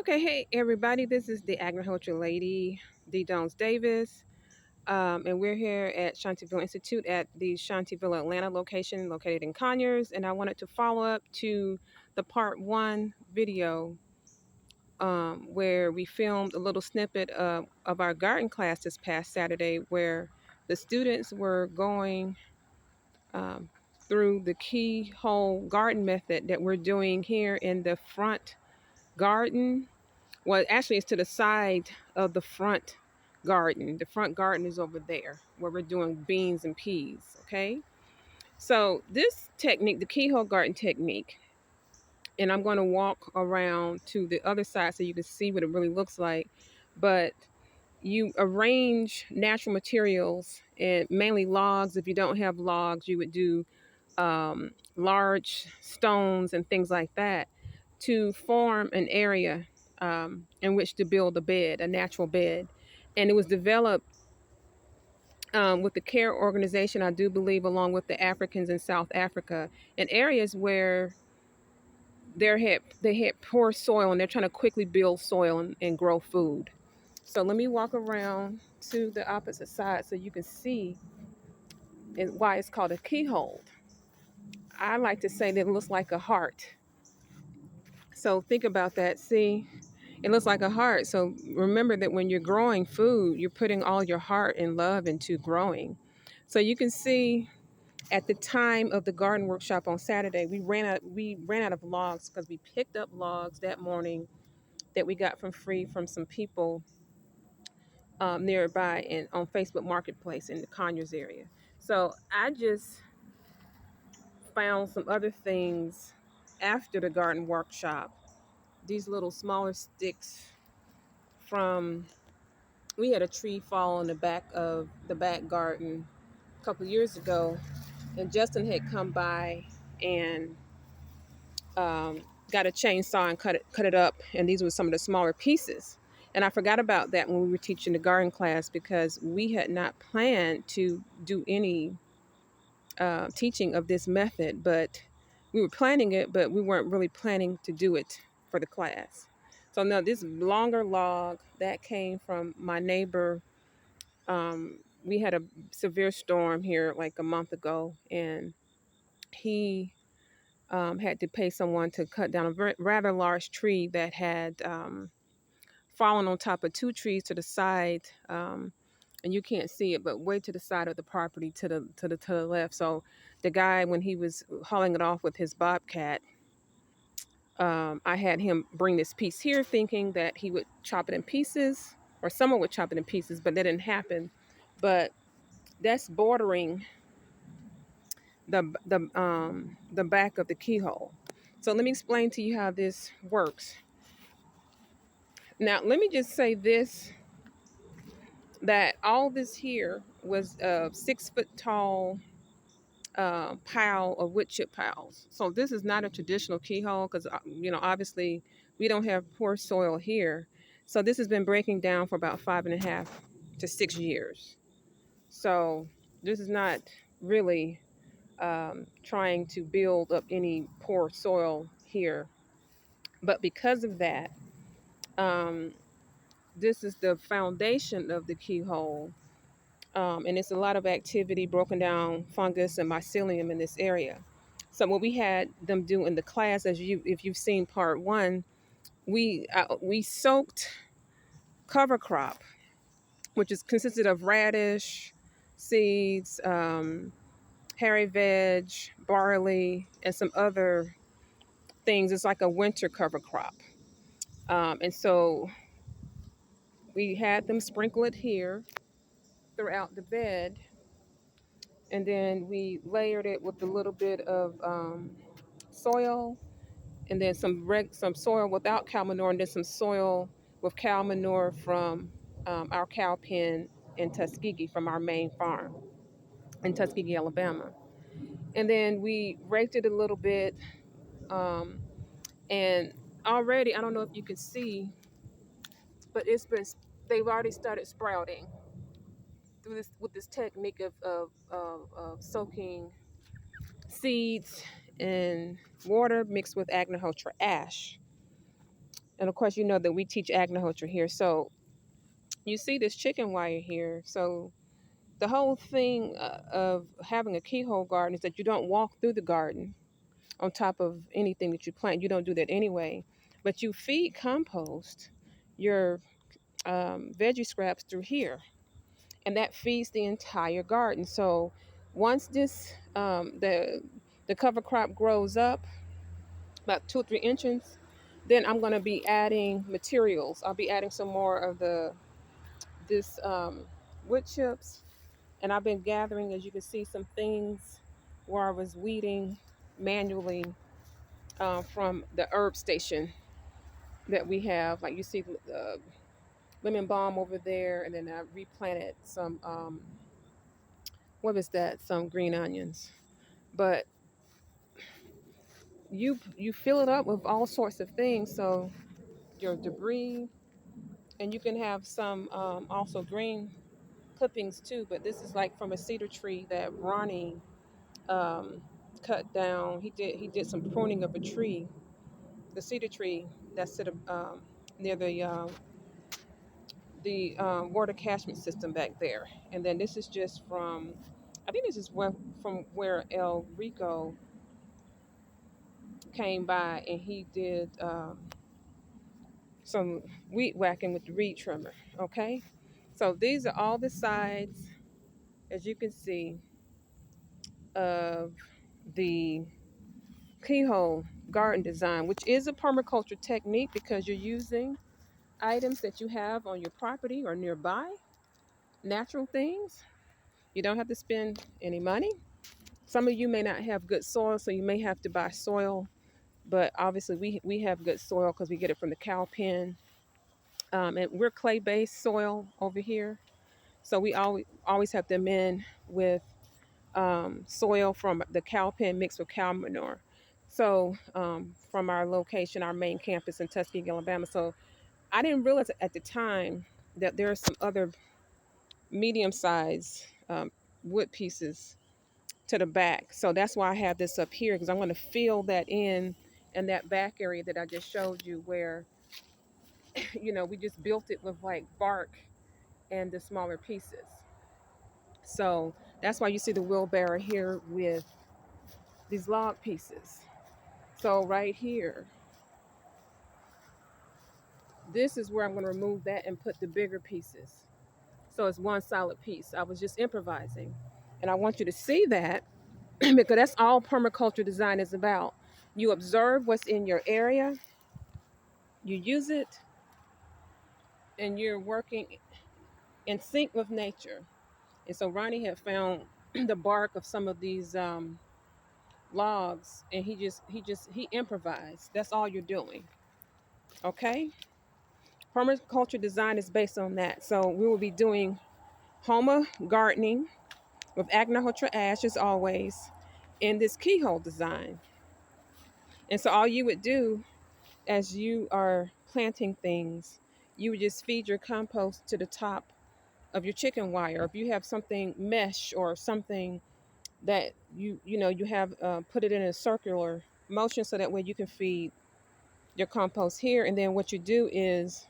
Okay, hey everybody, this is the Agnihotra Lady, D. Jones Davis, and we're here at Shantiville Institute at the Shantiville, Atlanta location located in Conyers. And I wanted to follow up to the part one video where we filmed a little snippet of our garden class this past Saturday, where the students were going um, through the keyhole garden method that we're doing here in the front garden. Well, actually, it's to the side of the front garden. The front garden is over there where we're doing beans and peas. Okay. So, this technique, the keyhole garden technique, and I'm going to walk around to the other side so you can see what it really looks like. But you arrange natural materials and mainly logs. If you don't have logs, you would do large stones and things like that to form an area in which to build a bed, a natural bed. And it was developed with the CARE organization, I do believe, along with the Africans in South Africa, in areas where they had poor soil and they're trying to quickly build soil and grow food. So let me walk around to the opposite side so you can see why it's called a keyhole. I like to say that it looks like a heart. So think about that. See, it looks like a heart. So remember that when you're growing food, you're putting all your heart and love into growing. So you can see at the time of the garden workshop on Saturday, we ran out of logs because we picked up logs that morning that we got from free from some people nearby and on Facebook Marketplace in the Conyers area. So I just found some other things after the garden workshop. These little smaller sticks from we had a tree fall in the back of the back garden a couple of years ago, and Justin had come by and um, got a chainsaw and cut it up, and these were some of the smaller pieces. And I forgot about that when we were teaching the garden class because we had not planned to do any teaching of this method, but we were planning it, but we weren't really planning to do it for the class. So now this longer log that came from my neighbor. We had a severe storm here like a month ago, and he had to pay someone to cut down a rather large tree that had fallen on top of two trees to the side. And you can't see it, but way to the side of the property to the left. So the guy, when he was hauling it off with his bobcat, I had him bring this piece here, thinking that he would chop it in pieces, or someone would chop it in pieces, but that didn't happen. But that's bordering the back of the keyhole. So let me explain to you how this works. Now let me just say this, that all this here was a 6 foot tall pile of wood chip piles. So this is not a traditional keyhole because obviously we don't have poor soil here. So this has been breaking down for about 5.5 to 6 years. So this is not really trying to build up any poor soil here. But because of that, um, this is the foundation of the keyhole. And it's a lot of activity, broken down fungus and mycelium in this area. So what we had them do in the class, if you've seen part one, we soaked cover crop, which is consisted of radish, seeds, hairy veg, barley, and some other things. It's like a winter cover crop. And so we had them sprinkle it here throughout the bed, and then we layered it with a little bit of soil, and then some soil without cow manure, and then some soil with cow manure from our cow pen in Tuskegee, from our main farm in Tuskegee, Alabama. And then we raked it a little bit, um, and already, I don't know if you can see, but they've already started sprouting through this with this technique of soaking seeds in water mixed with Agnihotra ash. And of course, you know that we teach agriculture here. So you see this chicken wire here. So the whole thing of having a keyhole garden is that you don't walk through the garden on top of anything that you plant. You don't do that anyway. But you feed compost your veggie scraps through here, and that feeds the entire garden. So once this the cover crop grows up about 2 or 3 inches, then I'm going to be adding materials. I'll be adding some more of the this wood chips, and I've been gathering, as you can see, some things where I was weeding manually from the herb station that we have. Like you see the lemon balm over there, and then I replanted some what is that? Some green onions. But you fill it up with all sorts of things. So your debris, and you can have some also green clippings too. But this is like from a cedar tree that Ronnie um, cut down. He did some pruning of a tree, the cedar tree that's near the water catchment system back there. And then this is just from, I think this is from where El Rico came by, and he did some weed whacking with the reed trimmer. Okay, so these are all the sides, as you can see, of the keyhole garden design, which is a permaculture technique because you're using items that you have on your property or nearby, natural things. You don't have to spend any money. Some of you may not have good soil, so you may have to buy soil, but obviously we have good soil because we get it from the cow pen. And we're clay-based soil over here, so we always have them in with soil from the cow pen mixed with cow manure. So from our location, our main campus in Tuskegee, Alabama. So I didn't realize at the time that there are some other medium-sized wood pieces to the back. So that's why I have this up here, because I'm going to fill that in that back area that I just showed you, where we just built it with like bark and the smaller pieces. So that's why you see the wheelbarrow here with these log pieces. So right here, this is where I'm going to remove that and put the bigger pieces. So it's one solid piece. I was just improvising. And I want you to see that because that's all permaculture design is about. You observe what's in your area, you use it, and you're working in sync with nature. And so Ronnie had found the bark of some of these logs, and he improvised. That's all you're doing. Okay? Permaculture design is based on that. So we will be doing Homa gardening with Agnihotra ash as always in this keyhole design. And so all you would do as you are planting things, you would just feed your compost to the top of your chicken wire. If you have something mesh or something that you have put it in a circular motion so that way you can feed your compost here. And then what you do is,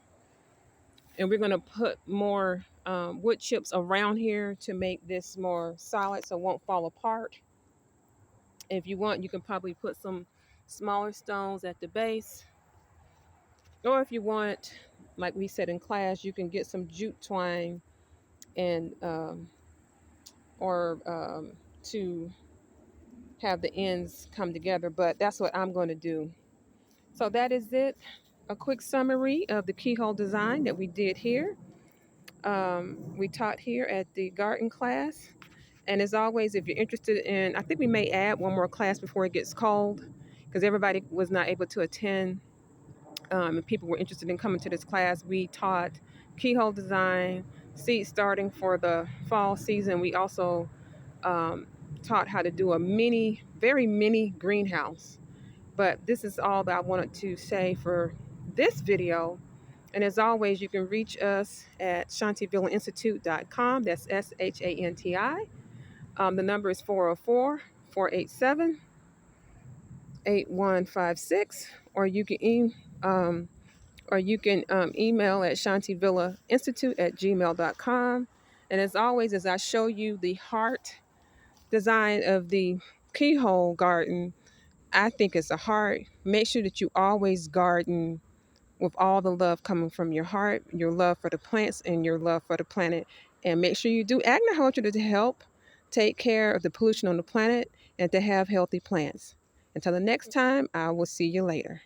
and we're going to put more wood chips around here to make this more solid so it won't fall apart. If you want, you can probably put some smaller stones at the base, or if you want, like we said in class, you can get some jute twine and or to have the ends come together. But that's what I'm going to do. So that is it. A quick summary of the keyhole design that we did here. We taught here at the garden class. And as always, if you're interested in, I think we may add one more class before it gets cold, because everybody was not able to attend. And people were interested in coming to this class. We taught keyhole design, seed starting for the fall season. We also um, taught how to do a very mini greenhouse. But this is all that I wanted to say for this video. And as always, you can reach us at shantivillainstitute.com. That's SHANTI. The number is 404-487-8156. Or you can or you can email at shantivillainstitute@gmail.com. And as always, as I show you the heart design of the keyhole garden, I think it's a heart. Make sure that you always garden with all the love coming from your heart, your love for the plants and your love for the planet. And make sure you do agriculture to help take care of the pollution on the planet and to have healthy plants. Until the next time, I will see you later.